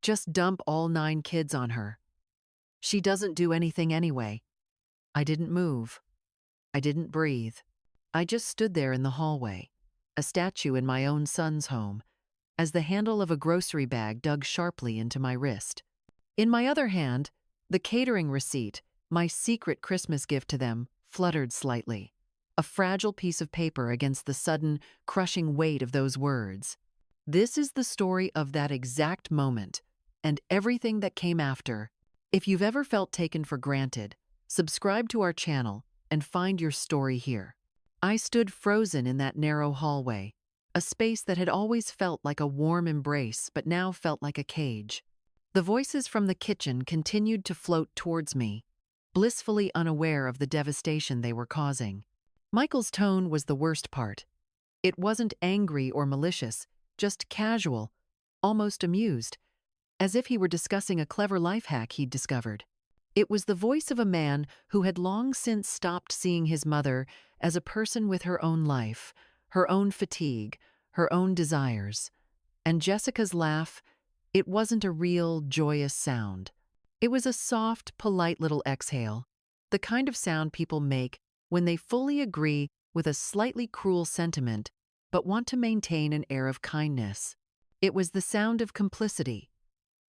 Just dump all 9 kids on her. She doesn't do anything anyway. I didn't move. I didn't breathe. I just stood there in the hallway, a statue in my own son's home, as the handle of a grocery bag dug sharply into my wrist. In my other hand, the catering receipt, my secret Christmas gift to them, fluttered slightly, a fragile piece of paper against the sudden, crushing weight of those words. This is the story of that exact moment, and everything that came after. If you've ever felt taken for granted, subscribe to our channel and find your story here. I stood frozen in that narrow hallway, a space that had always felt like a warm embrace but now felt like a cage. The voices from the kitchen continued to float towards me, blissfully unaware of the devastation they were causing. Michael's tone was the worst part. It wasn't angry or malicious, just casual, almost amused, as if he were discussing a clever life hack he'd discovered. It was the voice of a man who had long since stopped seeing his mother as a person with her own life, her own fatigue, her own desires. And Jessica's laugh, it wasn't a real, joyous sound. It was a soft, polite little exhale, the kind of sound people make when they fully agree with a slightly cruel sentiment but want to maintain an air of kindness. It was the sound of complicity,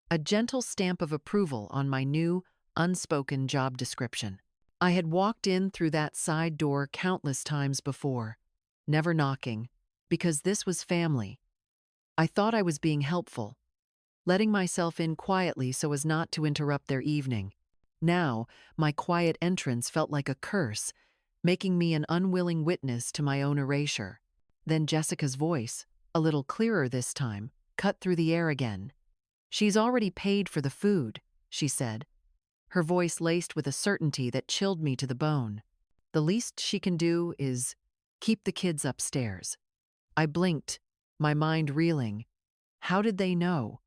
a gentle stamp of approval on my new, unspoken job description. I had walked in through that side door countless times before, never knocking, because this was family. I thought I was being helpful, letting myself in quietly so as not to interrupt their evening. Now, my quiet entrance felt like a curse, making me an unwilling witness to my own erasure. Then Jessica's voice, a little clearer this time, cut through the air again. "She's already paid for the food," she said, her voice laced with a certainty that chilled me to the bone. "The least she can do is keep the kids upstairs." I blinked, my mind reeling. How did they know?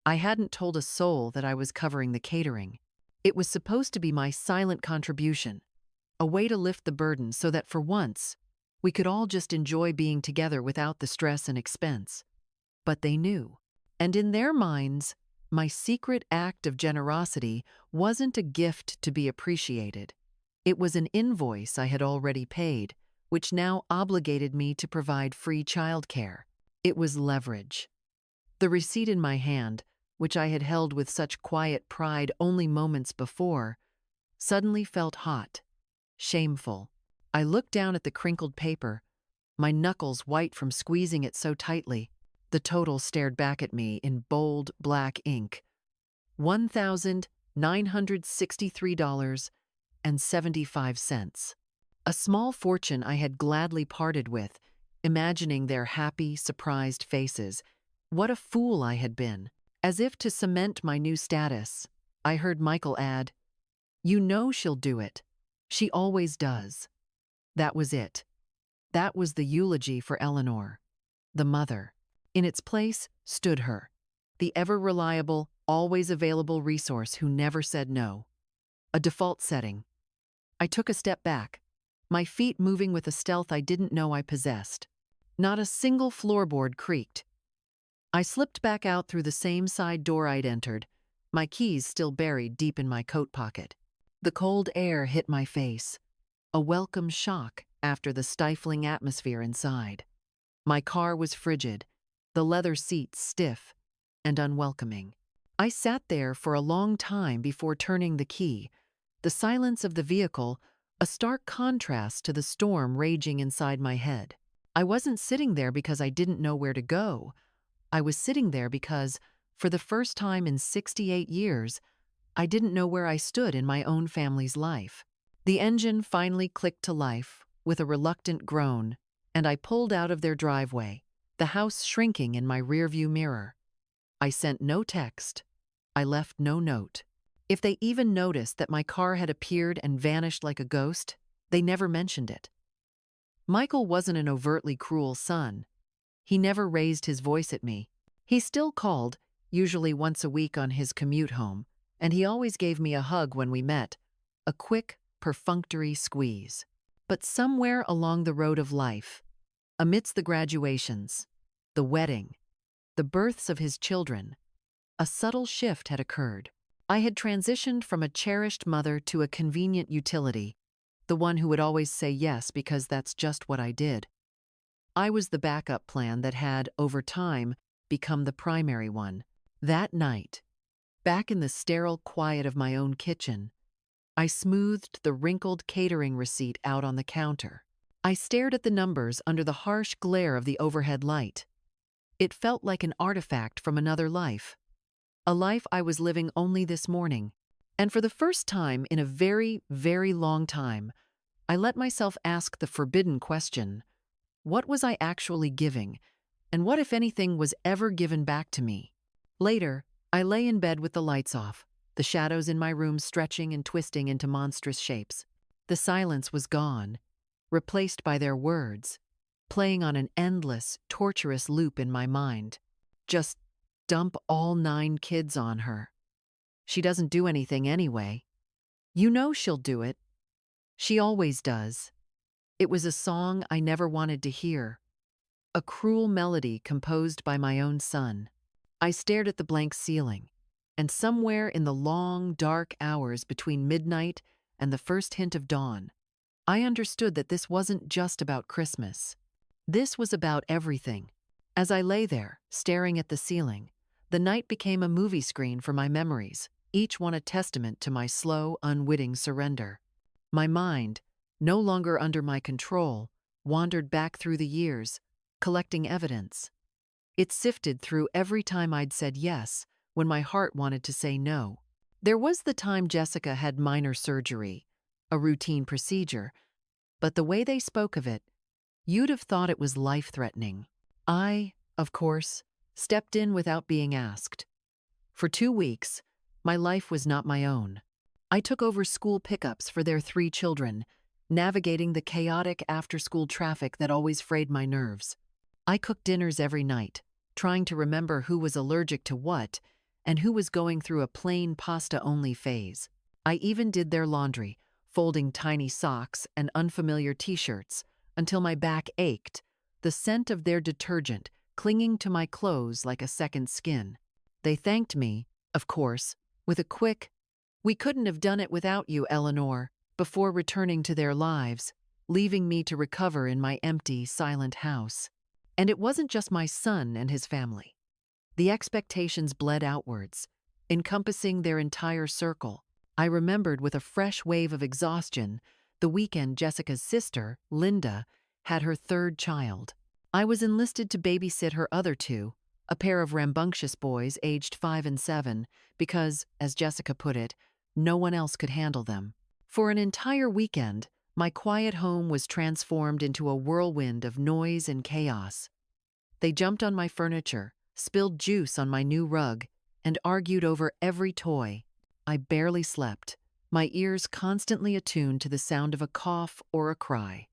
I hadn't told a soul that I was covering the catering. It was supposed to be my silent contribution, a way to lift the burden so that for once, we could all just enjoy being together without the stress and expense. But they knew. And in their minds, my secret act of generosity wasn't a gift to be appreciated. It was an invoice I had already paid, which now obligated me to provide free childcare. It was leverage. The receipt in my hand, which I had held with such quiet pride only moments before, suddenly felt hot, shameful. I looked down at the crinkled paper, my knuckles white from squeezing it so tightly. The total stared back at me in bold, black ink. $1,963.75. A small fortune I had gladly parted with, imagining their happy, surprised faces. What a fool I had been. As if to cement my new status, I heard Michael add, "You know she'll do it. She always does." That was it. That was the eulogy for Eleanor, the mother. In its place stood her, the ever-reliable, always available resource who never said no. A default setting. I took a step back, my feet moving with a stealth I didn't know I possessed. Not a single floorboard creaked. I slipped back out through the same side door I'd entered, my keys still buried deep in my coat pocket. The cold air hit my face, a welcome shock after the stifling atmosphere inside. My car was frigid, the leather seats stiff and unwelcoming. I sat there for a long time before turning the key, the silence of the vehicle a stark contrast to the storm raging inside my head. I wasn't sitting there because I didn't know where to go. I was sitting there because, for the first time in 68 years, I didn't know where I stood in my own family's life. The engine finally clicked to life with a reluctant groan, and I pulled out of their driveway, the house shrinking in my rearview mirror. I sent no text. I left no note. If they even noticed that my car had appeared and vanished like a ghost, they never mentioned it. Michael wasn't an overtly cruel son. He never raised his voice at me. He still called, usually once a week on his commute home, and he always gave me a hug when we met, a quick, perfunctory squeeze. But somewhere along the road of life, amidst the graduations, the wedding, the births of his children, A subtle shift had occurred. I had transitioned from a cherished mother to a convenient utility, the one who would always say yes because that's just what I did. I was the backup plan that had, over time, become the primary one. That night, back in the sterile quiet of my own kitchen, I smoothed the wrinkled catering receipt out on the counter. I stared at the numbers under the harsh glare of the overhead light. It felt like an artifact from another life, a life I was living only this morning. And for the first time in a very, very long time, I let myself ask the forbidden question: what was I actually giving, and what, if anything, was ever given back to me? Later, I lay in bed with the lights off, the shadows in my room stretching and twisting into monstrous shapes. The silence was gone, replaced by their words, playing on an endless, torturous loop in my mind. Just dump all 9 kids on her. She doesn't do anything anyway. You know she'll do it. She always does. It was a song I never wanted to hear, a cruel melody composed by my own son. I stared at the blank ceiling, and somewhere in the long, dark hours between midnight and the first hint of dawn, I understood that this wasn't just about Christmas. This was about everything. As I lay there, staring at the ceiling, the night became a movie screen for my memories, each one a testament to my slow, unwitting surrender. My mind, no longer under my control, wandered back through the years, collecting evidence. It sifted through every time I'd said yes when my heart wanted to say no. There was the time Jessica had minor surgery, a routine procedure, but the way they spoke of it, you'd have thought it was life-threatening. I, of course, stepped in without being asked. For 2 weeks, my life was not my own. I took over school pickups for their 3 children, navigating the chaotic after-school traffic that always frayed my nerves. I cooked dinners every night, trying to remember who was allergic to what and who was going through a plain pasta-only phase. I even did their laundry, folding tiny socks and unfamiliar t-shirts until my back ached, the scent of their detergent clinging to my clothes like a second skin. They thanked me, of course, with a quick, "We couldn't have done it without you, Eleanor," before returning to their lives, leaving me to recover in my empty, silent house. And it wasn't just my son and his family. The expectations bled outwards, encompassing their entire circle. I remembered with a fresh wave of exhaustion the weekend Jessica's sister, Linda, had her 3rd child. I was enlisted to babysit her other 2, a pair of rambunctious boys aged 5 and 7, because, as Jessica put it, no one else could handle them. For an entire weekend, my quiet home was transformed into a whirlwind of noise and chaos. They jumped on my furniture, spilled juice on my new rug, and argued over every toy. I barely slept, my ears constantly attuned to the sound of a cough or a cry.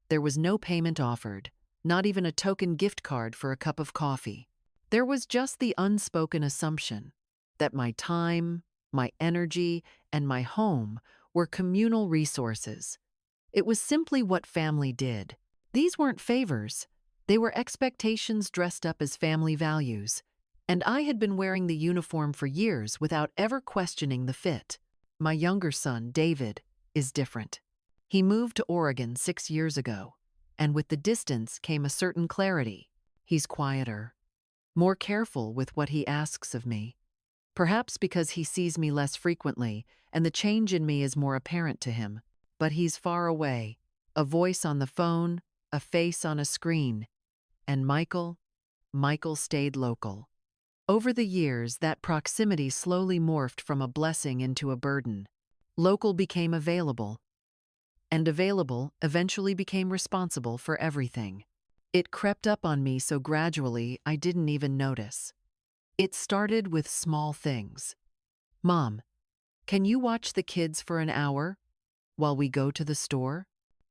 There was no payment offered, not even a token gift card for a cup of coffee. There was just the unspoken assumption that my time, my energy, and my home were communal resources. It was simply what family did. These weren't favors. They were expectations dressed up as family values. And I had been wearing the uniform for years without ever questioning the fit. My younger son, David, is different. He moved to Oregon 6 years ago, and with the distance came a certain clarity. He's quieter, more careful with what he asks of me. Perhaps because he sees me less frequently, and the change in me is more apparent to him. But he's far away, a voice on the phone, a face on a screen. And Michael stayed local. Over the years, that proximity slowly morphed from a blessing into a burden. Local became available, and available eventually became responsible for everything. It crept up on me so gradually I didn't even notice. It started with small things. "Mom, can you watch the kids for an hour while we go to the store?"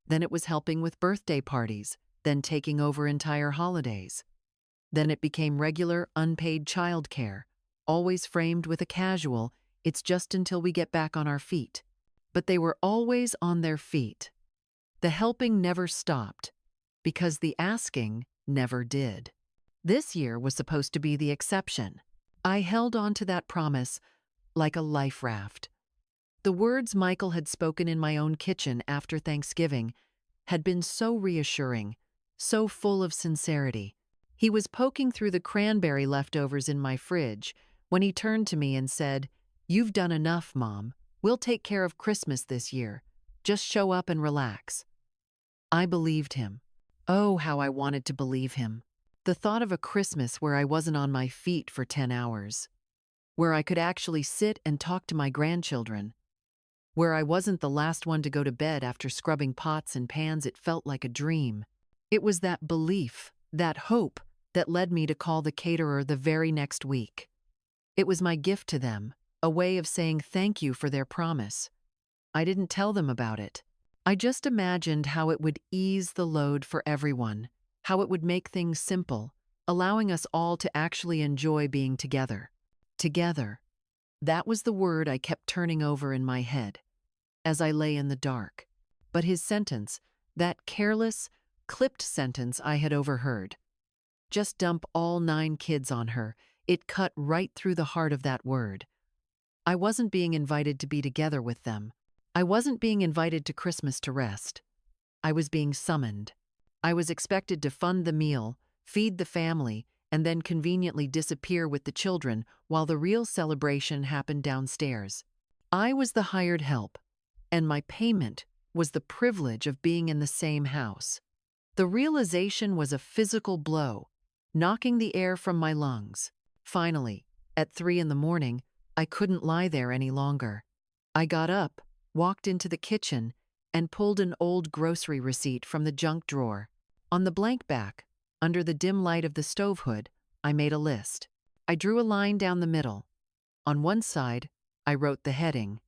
Then it was helping with birthday parties, then taking over entire holidays. Then it became regular, unpaid childcare, always framed with a casual, "It's just until we get back on our feet." But they were always on their feet. The helping never stopped, because the asking never did. This year was supposed to be the exception. I held on to that promise like a life raft. The words Michael had spoken in my own kitchen after Thanksgiving had been so reassuring, so full of sincerity. He was poking through the cranberry leftovers in my fridge when he turned to me and said, "You've done enough, Mom. We'll take care of Christmas this year. Just show up and relax." I believed him. Oh, how I wanted to believe him. The thought of a Christmas where I wasn't on my feet for 10 hours, where I could actually sit and talk to my grandchildren, where I wasn't the last one to go to bed after scrubbing pots and pans, it felt like a dream. It was that belief, that hope, that led me to call the caterer the very next week. It was my gift to them, a way of saying thank you for their promise. I didn't tell them about it. I just imagined how it would ease the load for everyone, how it would make things simple, allowing us all to actually enjoy being together. Together. That was the word I kept turning over in my head as I lay in the dark. But his sentence, that careless, clipped sentence I had overheard, "Just dump all 9 kids on her," it cut right through the heart of that word. I wasn't being invited to be together with them. I wasn't being invited to Christmas to rest. I was being summoned. I was expected to fund the meal, feed the family, and then conveniently disappear with the children while the real celebration happened downstairs. I was the hired help, and my payment was the privilege of being in the same house. The realization was a physical blow, knocking the air from my lungs. Finally, at 3 in the morning, I couldn't lie there any longer. I got up, walked into the kitchen, and pulled an old grocery receipt from the junk drawer. On the blank back, under the dim light of the stove hood, I made a list. I drew a line down the middle. On one side, I wrote the heading,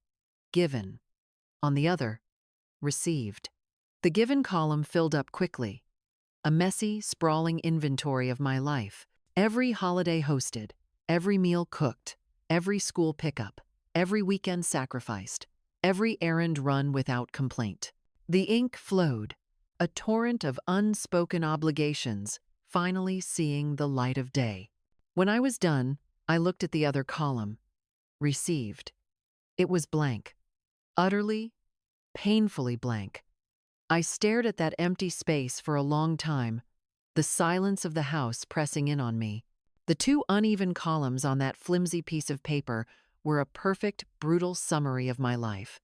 "Given." On the other, "Received." The given column filled up quickly. A messy, sprawling inventory of my life. Every holiday hosted, every meal cooked, every school pickup, every weekend sacrificed, every errand run without complaint. The ink flowed, a torrent of unspoken obligations, finally seeing the light of day. When I was done, I looked at the other column. Received. It was blank. Utterly, painfully blank. I stared at that empty space for a long time, the silence of the house pressing in on me. The 2 uneven columns on that flimsy piece of paper were a perfect, brutal summary of my life.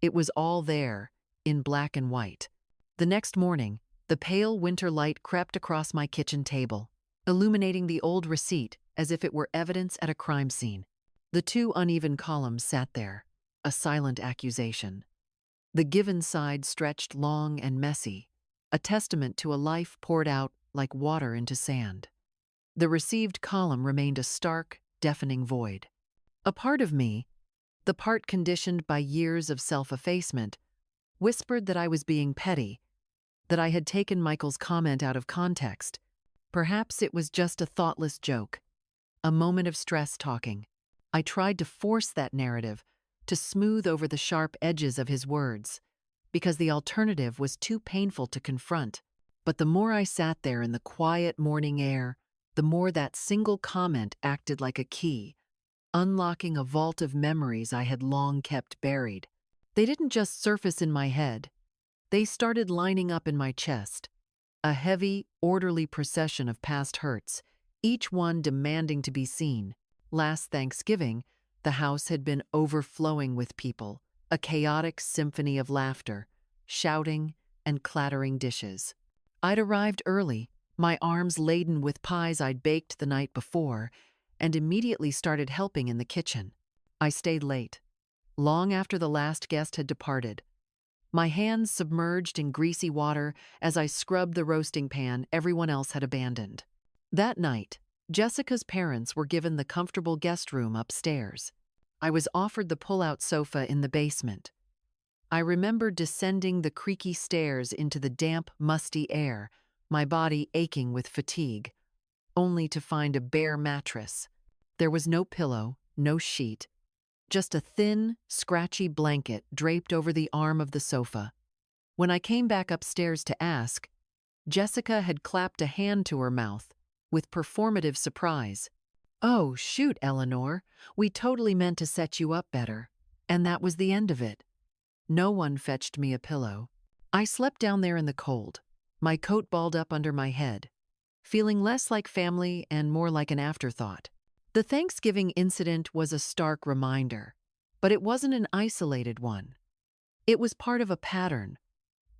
It was all there, in black and white. The next morning, the pale winter light crept across my kitchen table, illuminating the old receipt as if it were evidence at a crime scene. The 2 uneven columns sat there, a silent accusation. The given side stretched long and messy, a testament to a life poured out like water into sand. The received column remained a stark, deafening void. A part of me, the part conditioned by years of self-effacement, whispered that I was being petty, that I had taken Michael's comment out of context. Perhaps it was just a thoughtless joke, a moment of stress talking. I tried to force that narrative, to smooth over the sharp edges of his words, because the alternative was too painful to confront. But the more I sat there in the quiet morning air, the more that single comment acted like a key, unlocking a vault of memories I had long kept buried. They didn't just surface in my head. They started lining up in my chest, a heavy, orderly procession of past hurts, each one demanding to be seen. Last Thanksgiving, the house had been overflowing with people, a chaotic symphony of laughter, shouting, and clattering dishes. I'd arrived early, my arms laden with pies I'd baked the night before, and immediately started helping in the kitchen. I stayed late, long after the last guest had departed, my hands submerged in greasy water as I scrubbed the roasting pan everyone else had abandoned. That night, Jessica's parents were given the comfortable guest room upstairs. I was offered the pull-out sofa in the basement. I remember descending the creaky stairs into the damp, musty air, my body aching with fatigue, only to find a bare mattress. There was no pillow, no sheet, just a thin, scratchy blanket draped over the arm of the sofa. When I came back upstairs to ask, Jessica had clapped a hand to her mouth with performative surprise. Oh, shoot, Eleanor. We totally meant to set you up better. And that was the end of it. No one fetched me a pillow. I slept down there in the cold, my coat balled up under my head, feeling less like family and more like an afterthought. The Thanksgiving incident was a stark reminder, but it wasn't an isolated one. It was part of a pattern,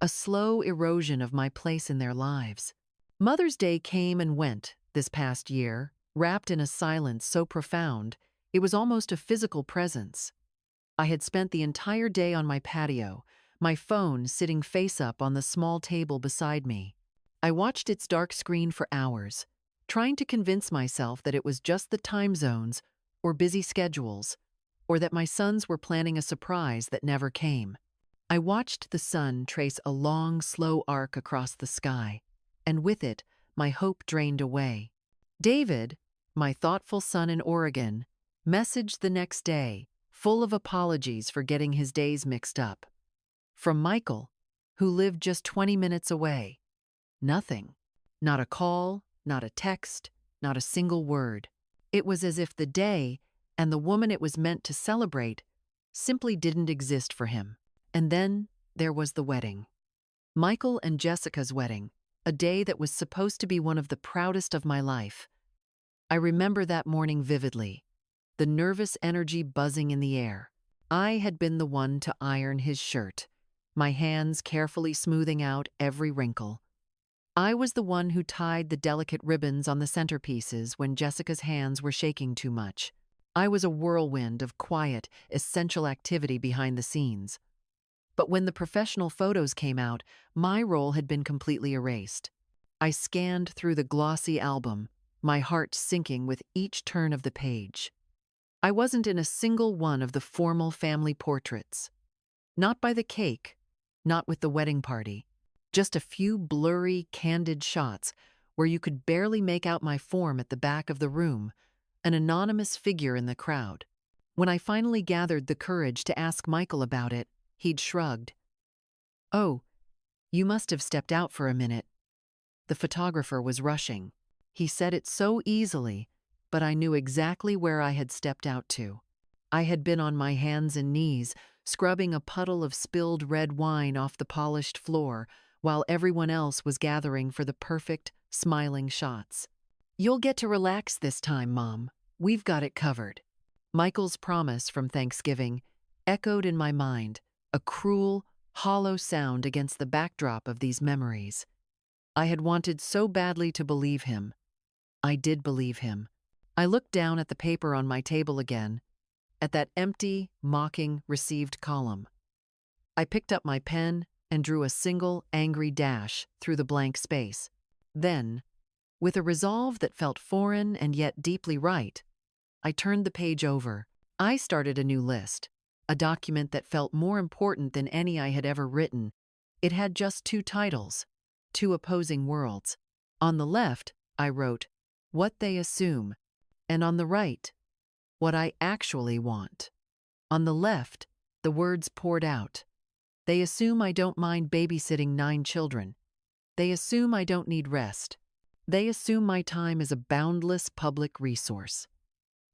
a slow erosion of my place in their lives. Mother's Day came and went this past year, wrapped in a silence so profound it was almost a physical presence. I had spent the entire day on my patio, my phone sitting face up on the small table beside me. I watched its dark screen for hours, trying to convince myself that it was just the time zones or busy schedules, or that my sons were planning a surprise that never came. I watched the sun trace a long, slow arc across the sky, and with it, my hope drained away. David, my thoughtful son in Oregon, messaged the next day, full of apologies for getting his days mixed up. From Michael, who lived just 20 minutes away. Nothing. Not a call, not a text, not a single word. It was as if the day, and the woman it was meant to celebrate, simply didn't exist for him. And then there was the wedding. Michael and Jessica's wedding, a day that was supposed to be one of the proudest of my life. I remember that morning vividly, the nervous energy buzzing in the air. I had been the one to iron his shirt, my hands carefully smoothing out every wrinkle. I was the one who tied the delicate ribbons on the centerpieces when Jessica's hands were shaking too much. I was a whirlwind of quiet, essential activity behind the scenes. But when the professional photos came out, my role had been completely erased. I scanned through the glossy album, my heart sinking with each turn of the page. I wasn't in a single one of the formal family portraits. Not by the cake, not with the wedding party. Just a few blurry, candid shots where you could barely make out my form at the back of the room, an anonymous figure in the crowd. When I finally gathered the courage to ask Michael about it, he'd shrugged. "Oh, you must have stepped out for a minute." The photographer was rushing. He said it so easily, but I knew exactly where I had stepped out to. I had been on my hands and knees, scrubbing a puddle of spilled red wine off the polished floor, while everyone else was gathering for the perfect, smiling shots. "You'll get to relax this time, Mom. We've got it covered." Michael's promise from Thanksgiving echoed in my mind, a cruel, hollow sound against the backdrop of these memories. I had wanted so badly to believe him. I did believe him. I looked down at the paper on my table again, at that empty, mocking, received column. I picked up my pen and drew a single, angry dash through the blank space. Then, with a resolve that felt foreign and yet deeply right, I turned the page over. I started a new list, a document that felt more important than any I had ever written. It had just two titles, two opposing worlds. On the left, I wrote, "What they assume," and on the right, "What I actually want." On the left, the words poured out. They assume I don't mind babysitting 9 children. They assume I don't need rest. They assume my time is a boundless public resource.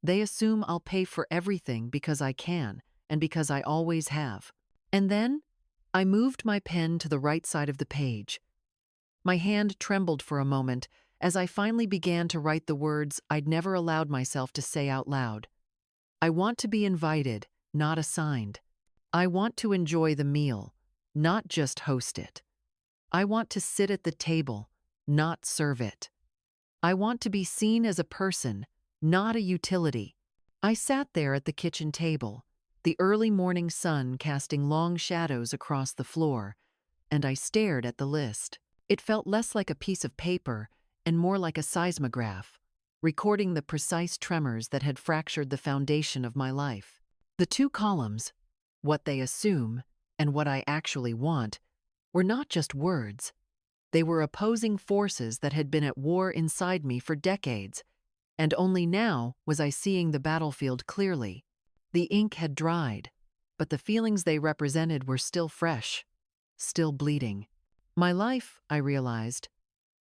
They assume I'll pay for everything because I can and because I always have. And then, I moved my pen to the right side of the page. My hand trembled for a moment as I finally began to write the words I'd never allowed myself to say out loud. I want to be invited, not assigned. I want to enjoy the meal, not just host it. I want to sit at the table, not serve it. I want to be seen as a person, not a utility. I sat there at the kitchen table, the early morning sun casting long shadows across the floor, and I stared at the list. It felt less like a piece of paper and more like a seismograph, recording the precise tremors that had fractured the foundation of my life. The two columns, "What they assume" and "What I actually want," were not just words. They were opposing forces that had been at war inside me for decades, and only now was I seeing the battlefield clearly. The ink had dried, but the feelings they represented were still fresh, still bleeding. My life, I realized,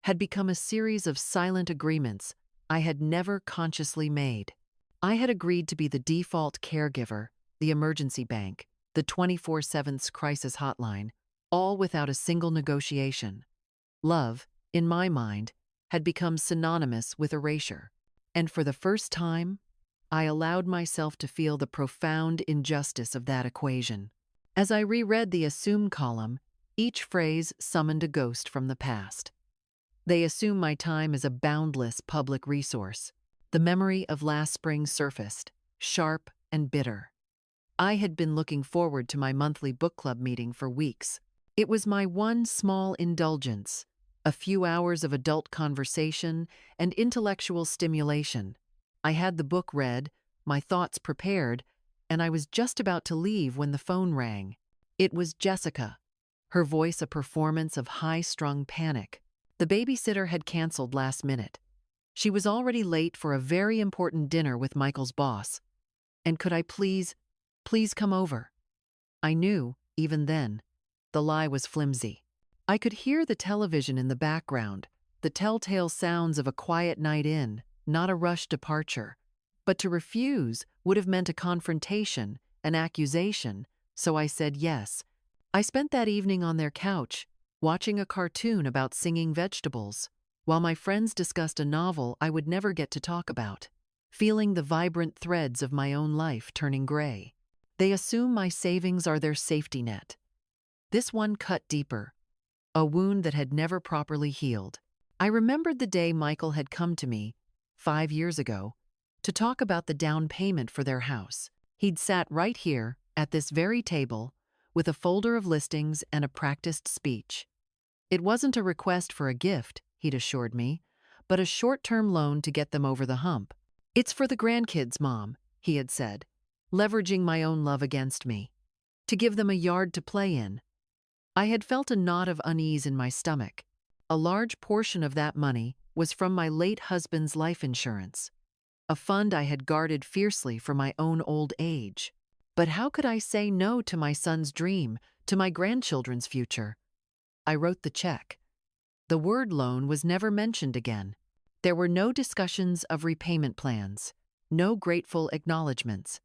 had become a series of silent agreements, I had never consciously made. I had agreed to be the default caregiver, the emergency bank, the 24/7 crisis hotline, all without a single negotiation. Love, in my mind, had become synonymous with erasure. And for the first time, I allowed myself to feel the profound injustice of that equation. As I reread the assume column, each phrase summoned a ghost from the past. They assume my time as a boundless public resource. The memory of last spring surfaced, sharp and bitter. I had been looking forward to my monthly book club meeting for weeks. It was my one small indulgence, a few hours of adult conversation and intellectual stimulation. I had the book read, my thoughts prepared, and I was just about to leave when the phone rang. It was Jessica, her voice a performance of high-strung panic. The babysitter had canceled last minute. She was already late for a very important dinner with Michael's boss. And could I please come over? I knew, even then, the lie was flimsy. I could hear the television in the background, the telltale sounds of a quiet night in, not a rushed departure. But to refuse would have meant a confrontation, an accusation, so I said yes. I spent that evening on their couch, watching a cartoon about singing vegetables, while my friends discussed a novel I would never get to talk about, feeling the vibrant threads of my own life turning gray. They assume my savings are their safety net. This one cut deeper, a wound that had never properly healed. I remembered the day Michael had come to me, 5 years ago, to talk about the down payment for their house. He'd sat right here, at this very table, with a folder of listings and a practiced speech. It wasn't a request for a gift, he'd assured me, but a short-term loan to get them over the hump. It's for the grandkids, Mom, he had said, leveraging my own love against me. To give them a yard to play in. I had felt a knot of unease in my stomach. A large portion of that money was from my late husband's life insurance, a fund I had guarded fiercely for my own old age. But how could I say no to my son's dream, to my grandchildren's future? I wrote the check. The word loan was never mentioned again. There were no discussions of repayment plans, no grateful acknowledgments.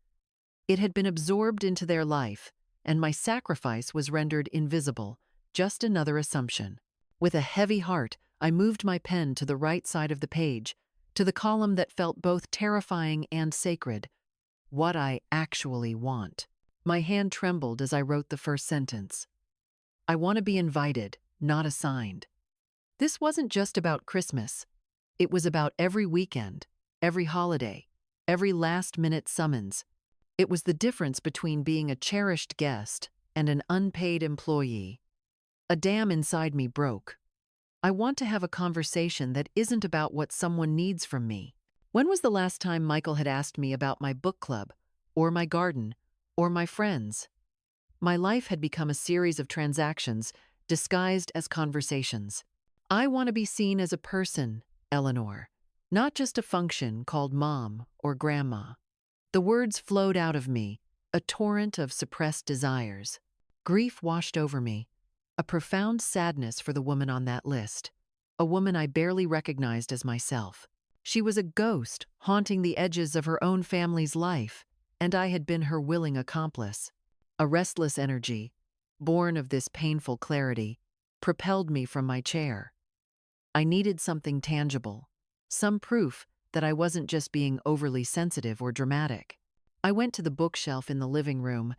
It had been absorbed into their life, and my sacrifice was rendered invisible, just another assumption. With a heavy heart, I moved my pen to the right side of the page, to the column that felt both terrifying and sacred. What I actually want. My hand trembled as I wrote the first sentence. I want to be invited, not assigned. This wasn't just about Christmas. It was about every weekend, every holiday, every last-minute summons. It was the difference between being a cherished guest and an unpaid employee. A dam inside me broke. I want to have a conversation that isn't about what someone needs from me. When was the last time Michael had asked me about my book club, or my garden, or my friends? My life had become a series of transactions disguised as conversations. I want to be seen as a person, Eleanor, not just a function called mom or grandma. The words flowed out of me, a torrent of suppressed desires. Grief washed over me, a profound sadness for the woman on that list, a woman I barely recognized as myself. She was a ghost haunting the edges of her own family's life, and I had been her willing accomplice. A restless energy, born of this painful clarity, propelled me from my chair. I needed something tangible, some proof that I wasn't just being overly sensitive or dramatic. I went to the bookshelf in the living room,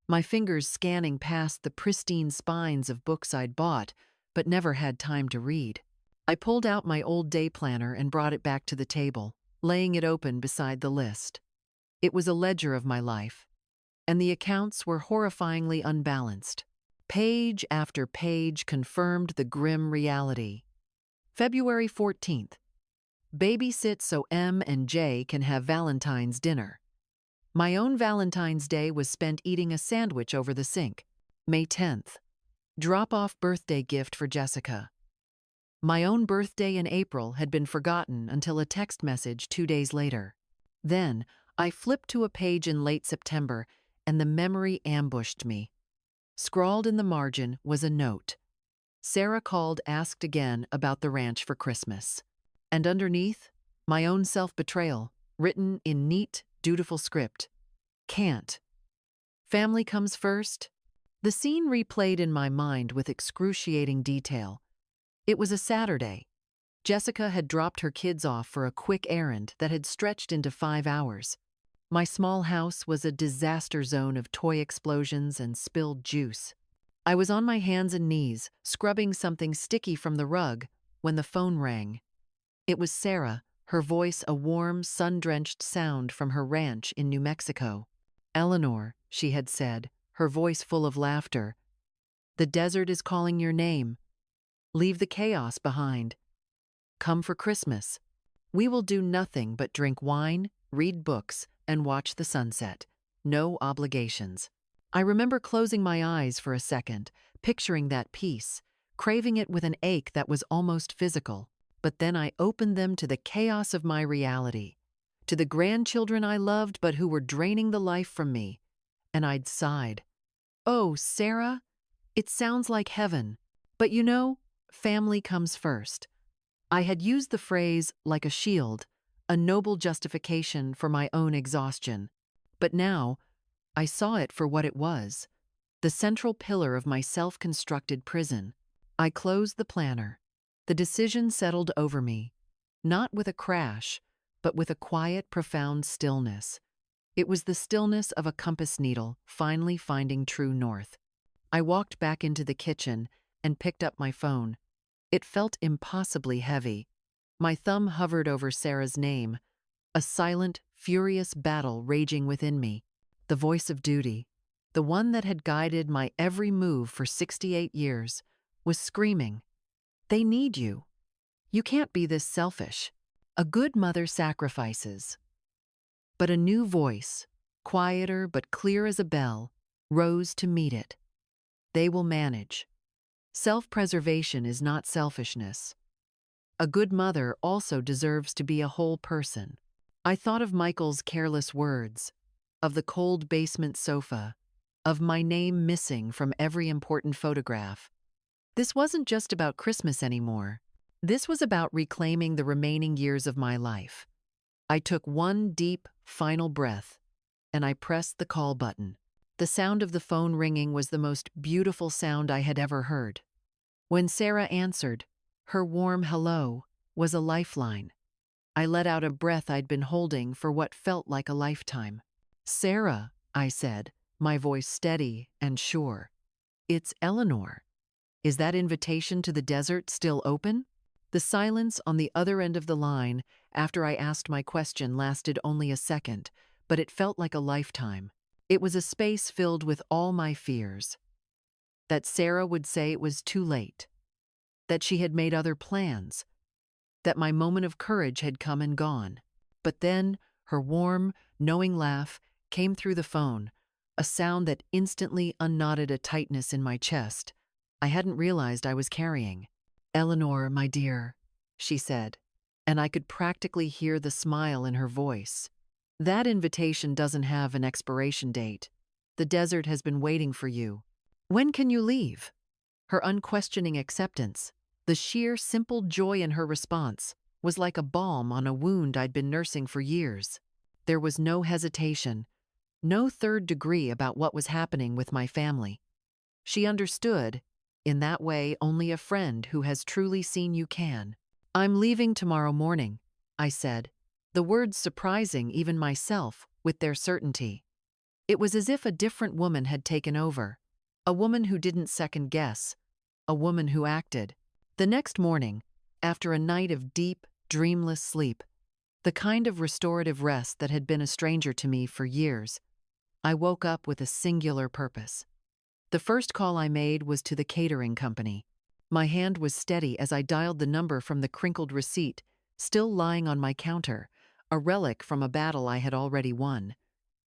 my fingers scanning past the pristine spines of books I'd bought but never had time to read. I pulled out my old day planner and brought it back to the table, laying it open beside the list. It was a ledger of my life, and the accounts were horrifyingly unbalanced. Page after page confirmed the grim reality. February 14th. Babysit so M and J can have Valentine's dinner. My own Valentine's Day was spent eating a sandwich over the sink. May 10th. Drop-off birthday gift for Jessica. My own birthday in April had been forgotten until a text message 2 days later. Then, I flipped to a page in late September, and the memory ambushed me. Scrawled in the margin was a note. Sarah called, asked again about the ranch for Christmas. And underneath, My own self-betrayal, written in neat, dutiful script. Can't. Family comes first? The scene replayed in my mind with excruciating detail. It was a Saturday. Jessica had dropped her kids off for a quick errand that had stretched into 5 hours. My small house was a disaster zone of toy explosions and spilled juice. I was on my hands and knees, scrubbing something sticky from the rug, when the phone rang. It was Sarah, her voice a warm, sun-drenched sound from her ranch in New Mexico. "Eleanor," she had said, her voice full of laughter, "the desert is calling your name. Leave the chaos behind. Come for Christmas. We will do nothing but drink wine, read books, and watch the sunset. No obligations." I remember closing my eyes for a second, picturing that peace, craving it with an ache that was almost physical. But then I opened them to the chaos of my reality, to the grandchildren I loved but who were draining the life from me, and I'd sighed. "Oh, Sarah, it sounds like heaven. But you know, family comes first." I had used the phrase like a shield, a noble justification for my own exhaustion. But now, I saw it for what it was, the central pillar of my self-constructed prison. I closed the planner. The decision settled over me, not with a crash, but with a quiet, profound stillness. It was the stillness of a compass needle finally finding true north. I walked back into the kitchen and picked up my phone. It felt impossibly heavy. My thumb hovered over Sarah's name, a silent, furious battle raging within me. The voice of duty, the one that had guided my every move for 68 years, was screaming, "They need you. You can't be this selfish. A good mother sacrifices." But a new voice, quieter but clear as a bell, rose to meet it. "They will manage. Self-preservation is not selfishness. A good mother also deserves to be a whole person." I thought of Michael's careless words, of the cold basement sofa, of my name missing from every important photograph. This wasn't just about Christmas anymore. This was about reclaiming the remaining years of my life. I took one deep, final breath, and I pressed the call button. The sound of the phone ringing was the most beautiful sound I had ever heard. When Sarah answered, her warm hello was a lifeline. I let out a breath I'd been holding for what felt like a lifetime. "Sarah," I said, my voice steady and sure. "It's Eleanor. Is that invitation to the desert still open?" The silence on the other end of the line after I asked my question lasted only a second, but it felt like a lifetime. It was a space filled with all my fears. That Sarah would say it was too late. That she had made other plans. That my moment of courage had come and gone. But then, her warm, knowing laugh came through the phone, a sound that instantly unknotted a tightness in my chest I hadn't realized I was carrying. "Eleanor, my dear," she said, and I could practically hear the smile in her voice. "That invitation doesn't have an expiration date. The desert has been waiting for you. When can you leave?" Her unquestioning acceptance, the sheer simple joy in her response, was like a balm on a wound I'd been nursing for years. There was no hesitation, no third degree about what was happening with my family. She understood, in that way only a friend who has truly seen you can. "I'm leaving tomorrow morning," I said, the words surprising even myself with their certainty. It was as if a different woman had taken over, a woman who didn't second guess, a woman who acted. The next morning, after a night of deep, dreamless sleep, the kind of restorative rest that had been a stranger to me for years, I woke up with a singular purpose. The first call I made was to the catering company. My hand was steady as I dialed the number from the crinkled receipt, still lying on my counter, a relic from a battle I had already won.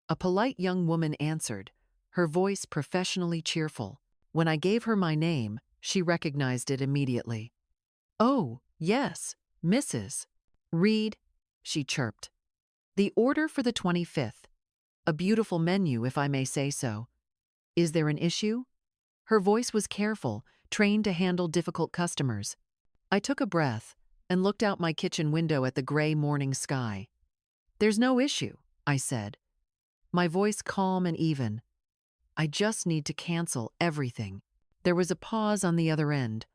A polite young woman answered, her voice professionally cheerful. When I gave her my name, she recognized it immediately. "Oh, yes, Mrs. Reed," she chirped. "The order for the 25th. A beautiful menu, if I may say so. Is there an issue?" Her voice was careful, trained to handle difficult customers. I took a breath, and looked out my kitchen window at the gray morning sky. "There's no issue," I said, my voice calm and even. "I just need to cancel everything." There was a pause on the other end,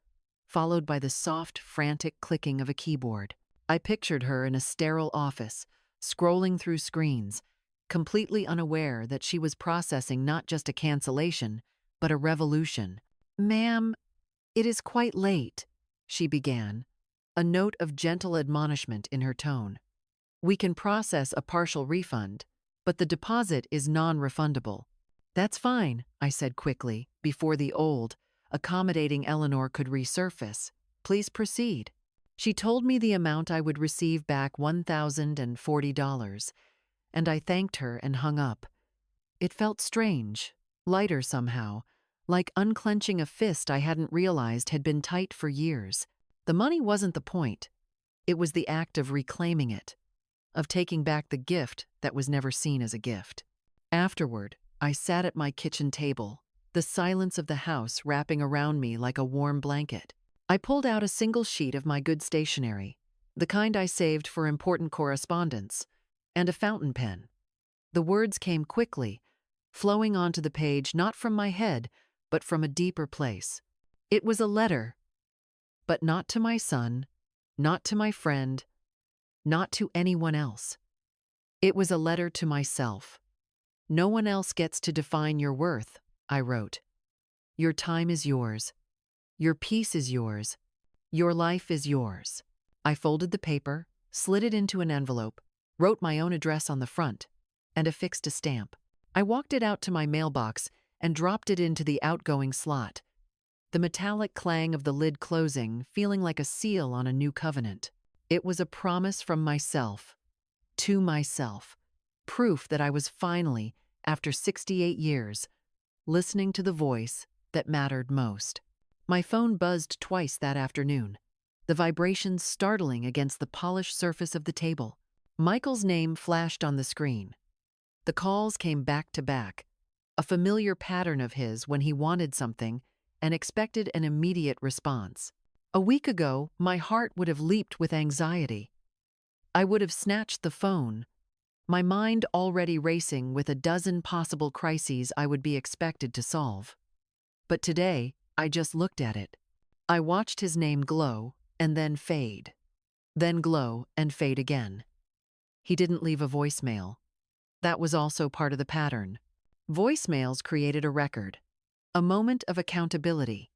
followed by the soft, frantic clicking of a keyboard. I pictured her in a sterile office, scrolling through screens, completely unaware that she was processing not just a cancellation, but a revolution. "Ma'am, it is quite late," she began, a note of gentle admonishment in her tone. "We can process a partial refund, but the deposit is non-refundable." "That's fine," I said quickly, before the old, accommodating Eleanor could resurface. "Please proceed." She told me the amount I would receive back, $1,040, and I thanked her and hung up. It felt strange, lighter somehow, like unclenching a fist I hadn't realized had been tight for years. The money wasn't the point. It was the act of reclaiming it, of taking back the gift that was never seen as a gift. Afterward, I sat at my kitchen table, the silence of the house wrapping around me like a warm blanket. I pulled out a single sheet of my good stationery, the kind I saved for important correspondence, and a fountain pen. The words came quickly, flowing onto the page not from my head, but from a deeper place. It was a letter, but not to my son, not to my friend, not to anyone else. It was a letter to myself. "No one else gets to define your worth," I wrote. "Your time is yours. Your peace is yours. Your life is yours." I folded the paper, slid it into an envelope, wrote my own address on the front, and affixed a stamp. I walked it out to my mailbox and dropped it into the outgoing slot, the metallic clang of the lid closing feeling like a seal on a new covenant. It was a promise from myself, to myself, proof that I was finally, after 68 years, listening to the voice that mattered most. My phone buzzed twice that afternoon, the vibrations startling against the polished surface of the table. Michael's name flashed on the screen. The calls came back to back, a familiar pattern of his when he wanted something and expected an immediate response. A week ago, my heart would have leaped with anxiety. I would have snatched the phone, my mind already racing with a dozen possible crises I would be expected to solve. But today, I just looked at it. I watched his name glow and then fade, then glow and fade again. He didn't leave a voicemail. That was also part of the pattern. Voicemails created a record, a moment of accountability.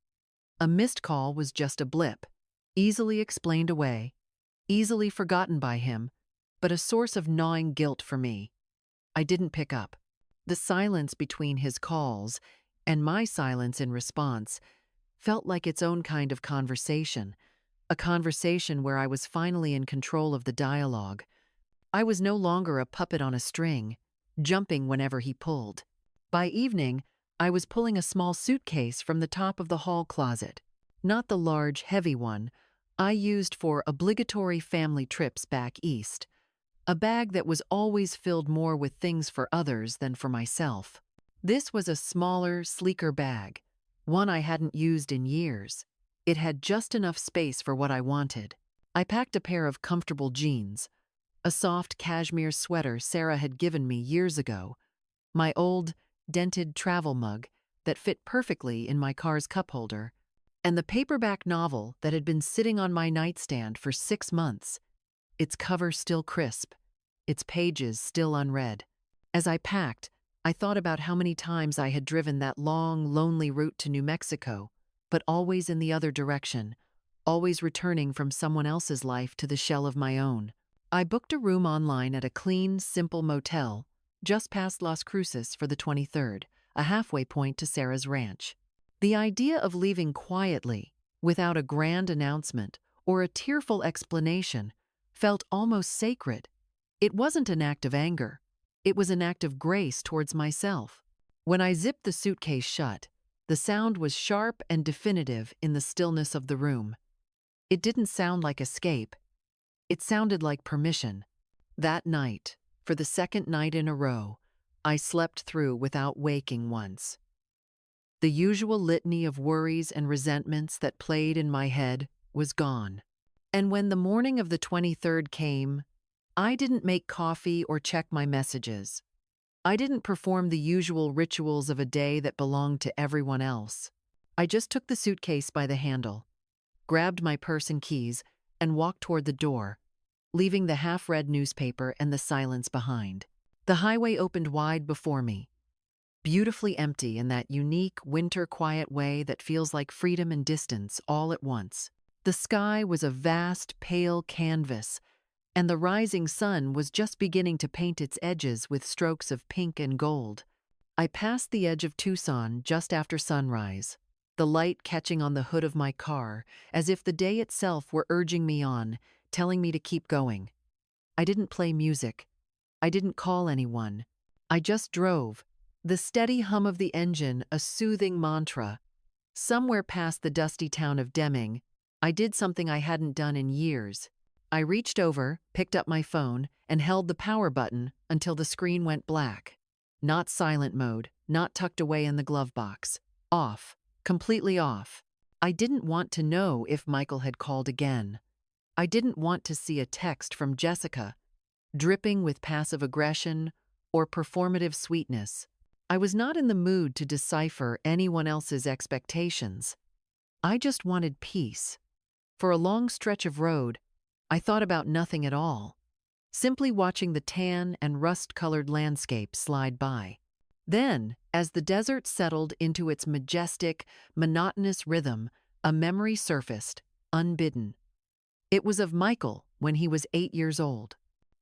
A missed call was just a blip, easily explained away, easily forgotten by him, but a source of gnawing guilt for me. I didn't pick up. The silence between his calls and my silence in response felt like its own kind of conversation, a conversation where I was finally in control of the dialogue. I was no longer a puppet on a string, jumping whenever he pulled. By evening, I was pulling a small suitcase from the top of the hall closet, not the large, heavy one I used for obligatory family trips back east, a bag that was always filled more with things for others than for myself. This was a smaller, sleeker bag, one I hadn't used in years. It had just enough space for what I wanted. I packed a pair of comfortable jeans, a soft cashmere sweater Sarah had given me years ago, my old, dented travel mug that fit perfectly in my car's cup holder, and the paperback novel that had been sitting on my nightstand for 6 months, its cover still crisp, its pages still unread. As I packed, I thought about how many times I had driven that long, lonely route to New Mexico, but always in the other direction, always returning from someone else's life to the shell of my own. I booked a room online at a clean, simple motel just past Las Cruces for the 23rd, a halfway point to Sarah's ranch. The idea of leaving quietly, without a grand announcement or a tearful explanation, felt almost sacred. It wasn't an act of anger. It was an act of grace towards myself. When I zipped the suitcase shut, the sound was sharp and definitive in the stillness of the room. It didn't sound like escape. It sounded like permission. That night, for the second night in a row, I slept through without waking once. The usual litany of worries and resentments that played in my head was gone. And when the morning of the 23rd came, I didn't make coffee or check my messages. I didn't perform the usual rituals of a day that belonged to everyone else. I just took the suitcase by the handle, grabbed my purse and keys, and walked toward the door, leaving the half-read newspaper and the silence behind. The highway opened wide before me, beautifully empty in that unique winter-quiet way that feels like freedom and distance all at once. The sky was a vast, pale canvas, and the rising sun was just beginning to paint its edges with strokes of pink and gold. I passed the edge of Tucson just after sunrise, the light catching on the hood of my car, as if the day itself were urging me on, telling me to keep going. I didn't play music. I didn't call anyone. I just drove, the steady hum of the engine a soothing mantra. Somewhere past the dusty town of Deming, I did something I hadn't done in years. I reached over, picked up my phone, and held the power button until the screen went black. Not silent mode, not tucked away in the glove box. Off, completely off. I didn't want to know if Michael had called again. I didn't want to see a text from Jessica, dripping with passive aggression or performative sweetness. I was not in the mood to decipher anyone else's expectations. I just wanted peace. For a long stretch of road, I thought about nothing at all, simply watching the tan and rust-colored landscape slide by. Then, as the desert settled into its majestic, monotonous rhythm, a memory surfaced, unbidden. It was of Michael when he was 8 years old.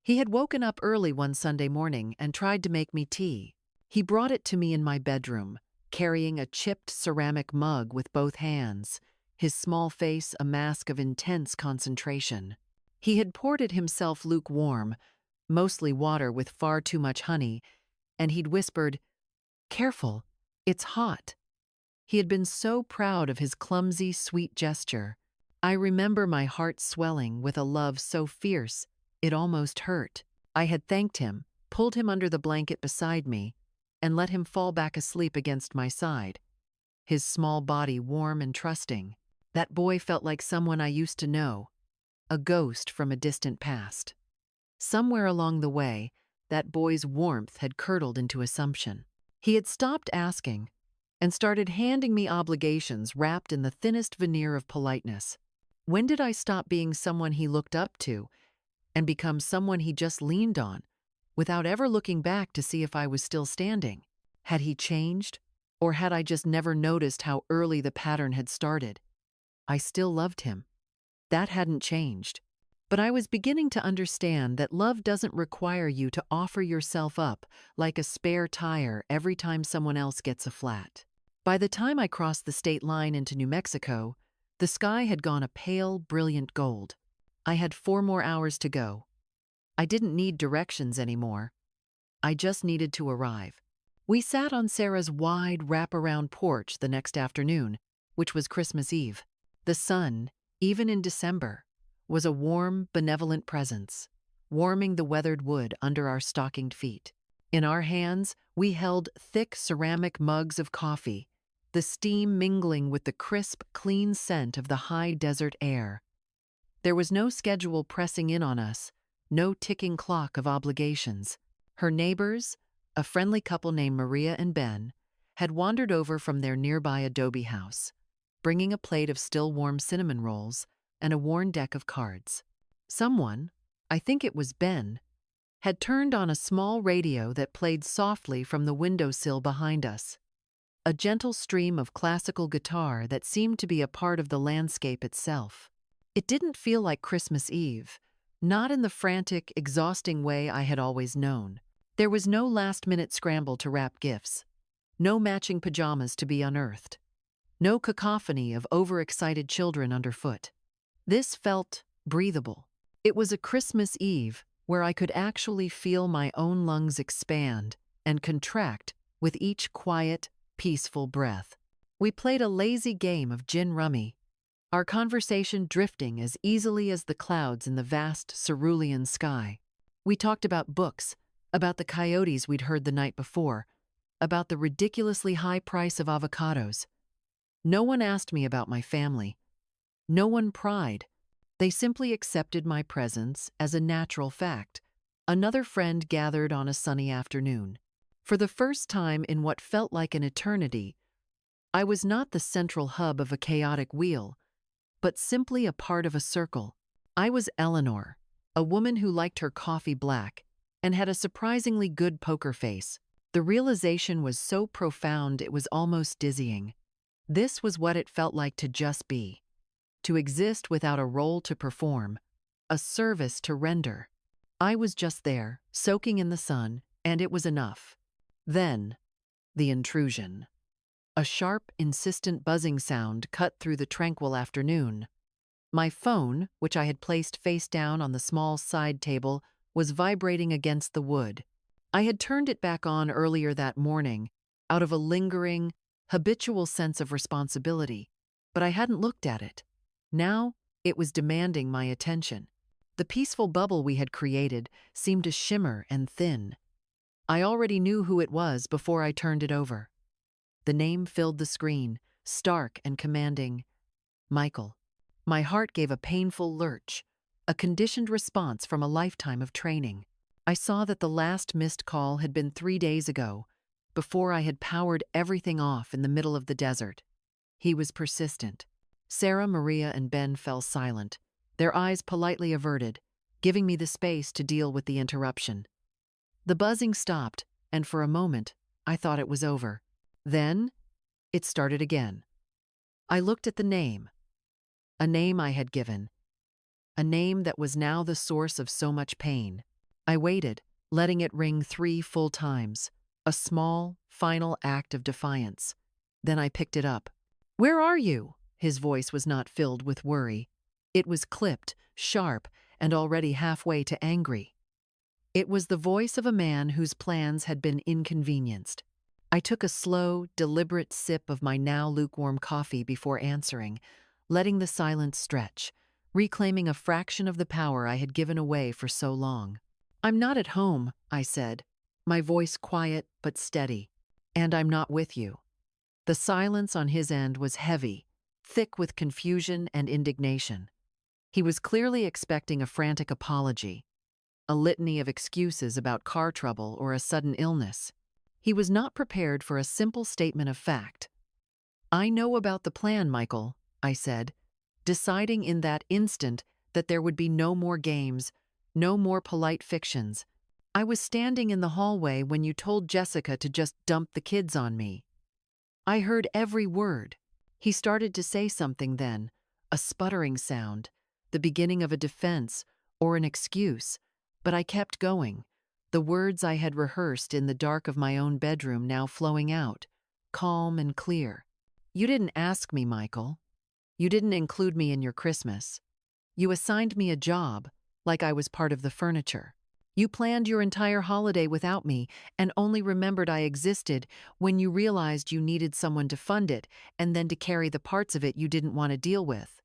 He had woken up early one Sunday morning and tried to make me tea. He brought it to me in my bedroom, carrying a chipped ceramic mug with both hands, his small face a mask of intense concentration. He had poured it himself lukewarm, mostly water with far too much honey, and he'd whispered, "Careful, it's hot." He had been so proud of his clumsy, sweet gesture. I remember my heart swelling with a love so fierce it almost hurt. I had thanked him, pulled him under the blanket beside me, and let him fall back asleep against my side, his small body warm and trusting. That boy felt like someone I used to know, a ghost from a distant past. Somewhere along the way, that boy's warmth had curdled into assumption. He had stopped asking and started handing me obligations wrapped in the thinnest veneer of politeness. When did I stop being someone he looked up to and become someone he just leaned on, without ever looking back to see if I was still standing? Had he changed, or had I just never noticed how early the pattern had started? I still loved him. That hadn't changed. But I was beginning to understand that love doesn't require you to offer yourself up like a spare tire every time someone else gets a flat. By the time I crossed the state line into New Mexico, the sky had gone a pale, brilliant gold. I had 4 more hours to go. I didn't need directions anymore. I just needed to arrive. We sat on Sarah's wide wraparound porch the next afternoon, which was Christmas Eve. The sun, even in December, was a warm, benevolent presence, warming the weathered wood under our stockinged feet. In our hands, we held thick ceramic mugs of coffee, the steam mingling with the crisp, clean scent of the high desert air. There was no schedule pressing in on us, no ticking clock of obligations. Her neighbors, a friendly couple named Maria and Ben, had wandered over from their nearby adobe house, bringing a plate of still warm cinnamon rolls and a worn deck of cards. Someone, I think it was Ben, had turned on a small radio that played softly from the windowsill behind us, a gentle stream of classical guitar that seemed to be a part of the landscape itself. It didn't feel like Christmas Eve, not in the frantic, exhausting way I had always known. There was no last-minute scramble to wrap gifts, no matching pajamas to be unearthed, no cacophony of overexcited children underfoot. This felt breathable. It was a Christmas Eve where I could actually feel my own lungs expand and contract with each quiet, peaceful breath. We played a lazy game of gin rummy, our conversation drifting as easily as the clouds in the vast cerulean sky. We talked about books, about the coyotes we'd heard the night before, about the ridiculously high price of avocados. No one asked me about my family. No one pried. They simply accepted my presence as a natural fact. Another friend gathered on a sunny afternoon. For the first time in what felt like an eternity, I was not the central hub of a chaotic wheel, but simply a part of a circle. I was Eleanor, a woman who liked her coffee black and had a surprisingly good poker face. The realization was so profound it was almost dizzying. This was what it felt like to just be, to exist without a role to perform, a service to render. I was just there, soaking in the sun, and it was enough. Then, the intrusion. A sharp, insistent buzzing sound cut through the tranquil afternoon. My phone, which I had placed face down on the small side table, was vibrating against the wood. I had turned it back on earlier that morning, out of a lingering, habitual sense of responsibility, but I hadn't looked at it. Now, it was demanding my attention. The peaceful bubble we had created seemed to shimmer and thin. I already knew who it was before I turned it over. The name filled the screen, stark and commanding. Michael. My heart gave a painful lurch, a conditioned response from a lifetime of training. I saw that the last missed call had been 3 days ago, before I had powered everything off in the middle of the desert. He was persistent. Sarah, Maria, and Ben fell silent, their eyes politely averted, giving me the space to deal with the interruption. The buzzing stopped, and for a moment, I thought it was over. Then, it started again. I looked at the name, a name I had given, a name that was now the source of so much pain. I waited, letting it ring 3 full times, a small, final act of defiance. Then I picked it up. "Where are you?" His voice was not filled with worry. It was clipped, sharp, and already halfway to angry. It was the voice of a man whose plans had been inconvenienced. I took a slow, deliberate sip of my now lukewarm coffee before answering, letting the silence stretch, reclaiming a fraction of the power I had given away for so long. "I'm not at home," I said, my voice quiet but steady. "And I'm not with you." The silence on his end was heavy, thick with confusion and indignation. He was clearly expecting a frantic apology, a litany of excuses about car trouble or a sudden illness. He was not prepared for a simple statement of fact. "I know about the plan, Michael," I said, deciding in that instant that there would be no more games, no more polite fictions. "I was standing in the hallway when you told Jessica to just dump the kids on me." I heard every word. He started to say something then, a sputtering sound, the beginning of a defense or an excuse, but I kept going, the words I had rehearsed in the dark of my own bedroom now flowing out, calm and clear. "You didn't ask me, Michael. You didn't include me in your Christmas. You assigned me a job, like I was part of the furniture. You planned your entire holiday without me and only remembered I existed when you realized you needed someone to fund it and then to carry the parts of it you didn't want to deal with."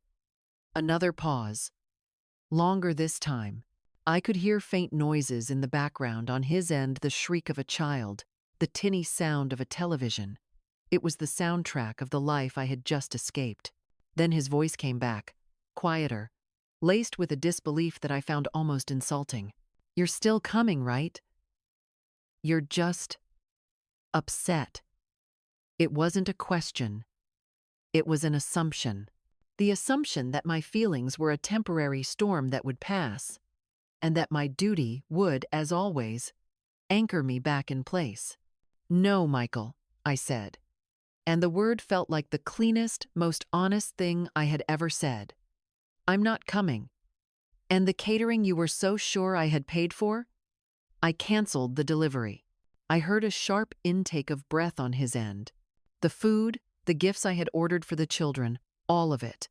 Another pause. Longer this time. I could hear faint noises in the background, on his end the shriek of a child, the tinny sound of a television. It was the soundtrack of the life I had just escaped. Then his voice came back, quieter, laced with a disbelief that I found almost insulting. "You're still coming, right? You're just upset." It wasn't a question. It was an assumption. The assumption that my feelings were a temporary storm that would pass, and that my duty would, as always, anchor me back in place. "No, Michael," I said, and the word felt like the cleanest, most honest thing I had ever said. "I'm not coming. And the catering you were so sure I had paid for? I canceled the delivery." I heard a sharp intake of breath on his end. The food, the gifts I had ordered for the children, all of it.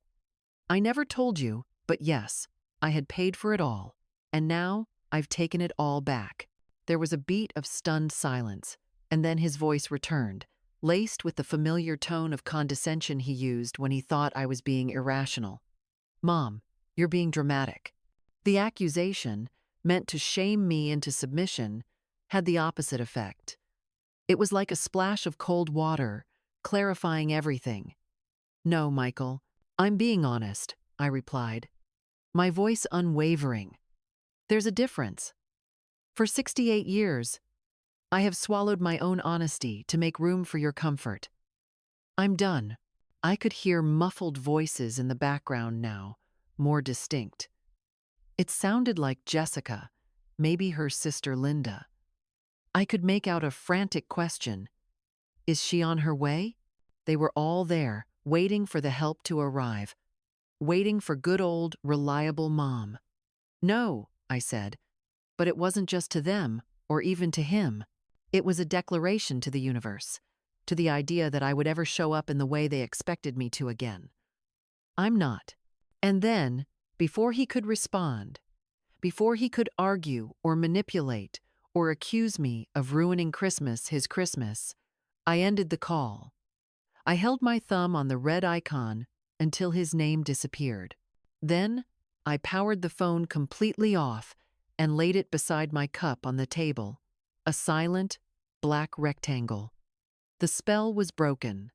"I never told you, but yes, I had paid for it all. And now I've taken it all back." There was a beat of stunned silence, and then his voice returned, laced with the familiar tone of condescension he used when he thought I was being irrational. "Mom, you're being dramatic." The accusation, meant to shame me into submission, had the opposite effect. It was like a splash of cold water, clarifying everything. "No, Michael, I'm being honest," I replied. my voice unwavering. There's a difference. For 68 years, I have swallowed my own honesty to make room for your comfort. I'm done. I could hear muffled voices in the background now, more distinct. It sounded like Jessica, maybe her sister Linda. I could make out a frantic question. Is she on her way? They were all there, waiting for the help to arrive, waiting for good old, reliable Mom. No, I said, but it wasn't just to them, or even to him. It was a declaration to the universe, to the idea that I would ever show up in the way they expected me to again. I'm not. And then, before he could respond, before he could argue or manipulate or accuse me of ruining Christmas, his Christmas, I ended the call. I held my thumb on the red icon until his name disappeared. Then, I powered the phone completely off and laid it beside my cup on the table, a silent, black rectangle. The spell was broken.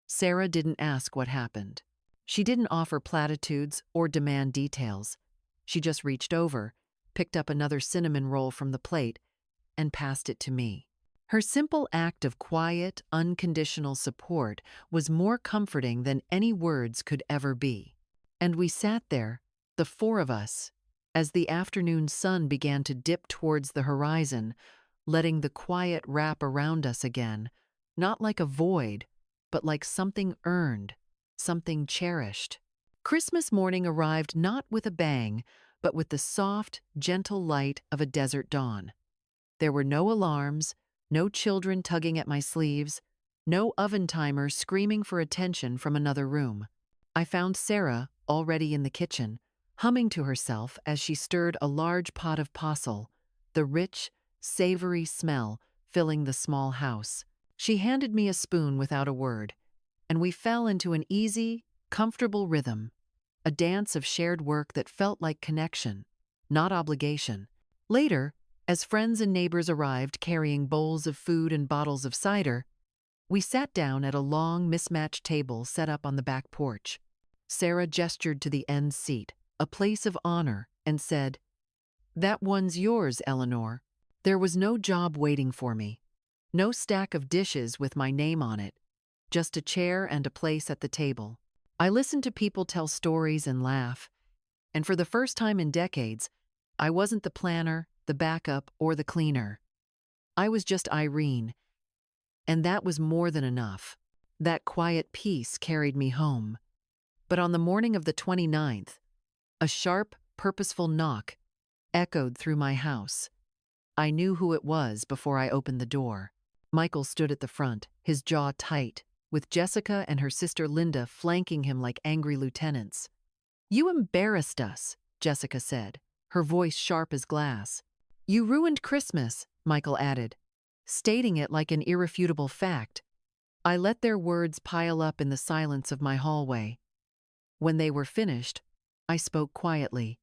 Sarah didn't ask what happened. She didn't offer platitudes or demand details. She just reached over, picked up another cinnamon roll from the plate, and passed it to me. Her simple act of quiet, unconditional support was more comforting than any words could ever be. And we sat there, the four of us, as the afternoon sun began to dip towards the horizon, letting the quiet wrap around us again, not like a void, but like something earned, something cherished. Christmas morning arrived not with a bang, but with the soft, gentle light of a desert dawn. There were no alarms, no children tugging at my sleeves, no oven timer screaming for attention from another room. I found Sarah already in the kitchen, humming to herself as she stirred a large pot of postle, the rich, savory smell filling the small house. She handed me a spoon without a word, and we fell into an easy, comfortable rhythm, a dance of shared work that felt like connection, not obligation. Later, as friends and neighbors arrived carrying bowls of food and bottles of cider, we sat down at a long, mismatched table set up on the back porch. Sarah gestured to the end seat, a place of honor, and said, "That one's yours, Eleanor." There was no job waiting for me, no stack of dishes with my name on it, just a chair and a place at the table. I listened to people tell stories and laugh, and for the first time in decades, I wasn't the planner, the backup, or the cleaner. I was just Irene, and that was more than enough. That quiet peace carried me home. But on the morning of the 29th, a sharp, purposeful knock echoed through my house. I knew who it was before I opened the door. Michael stood at the front, his jaw tight, with Jessica and her sister Linda flanking him like angry lieutenants. "You embarrassed us," Jessica said, her voice sharp as glass. "You ruined Christmas," Michael added, stating it like an irrefutable fact. I let their words pile up in the silence of my hallway. When they were finished, I spoke quietly.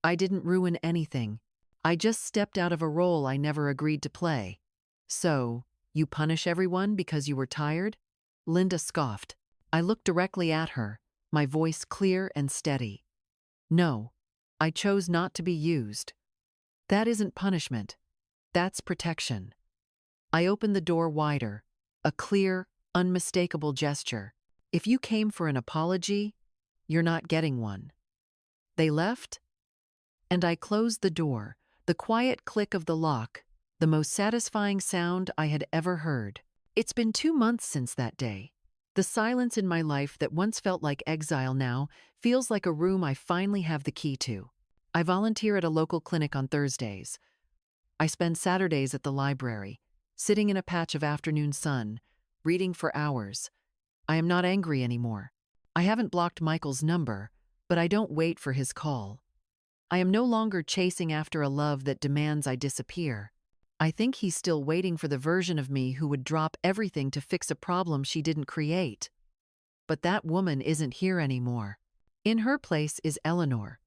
"I didn't ruin anything. I just stepped out of a role I never agreed to play." "So, you punish everyone because you were tired?" Linda scoffed. I looked directly at her, my voice clear and steady. "No, I chose not to be used. That isn't punishment. That's protection." I opened the door wider, a clear, unmistakable gesture. "If you came for an apology, you're not getting one." They left, and I closed the door, the quiet click of the lock, the most satisfying sound I had ever heard. It's been 2 months since that day. The silence in my life that once felt like exile now feels like a room I finally have the key to. I volunteer at a local clinic on Thursdays. I spend Saturdays at the library, sitting in a patch of afternoon sun, reading for hours. I am not angry anymore. I haven't blocked Michael's number, but I don't wait for his call. I am no longer chasing after a love that demands I disappear. I think he's still waiting for the version of me who would drop everything to fix a problem she didn't create. But that woman isn't here anymore. In her place is Eleanor,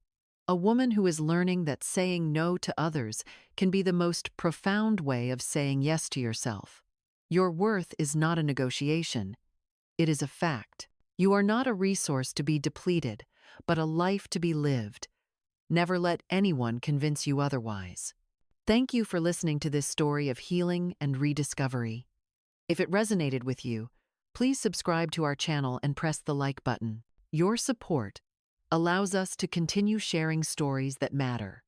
a woman who is learning that saying no to others can be the most profound way of saying yes to yourself. Your worth is not a negotiation. It is a fact. You are not a resource to be depleted, but a life to be lived, Never let anyone convince you otherwise. Thank you for listening to this story of healing and rediscovery. If it resonated with you, please subscribe to our channel and press the like button. Your support allows us to continue sharing stories that matter.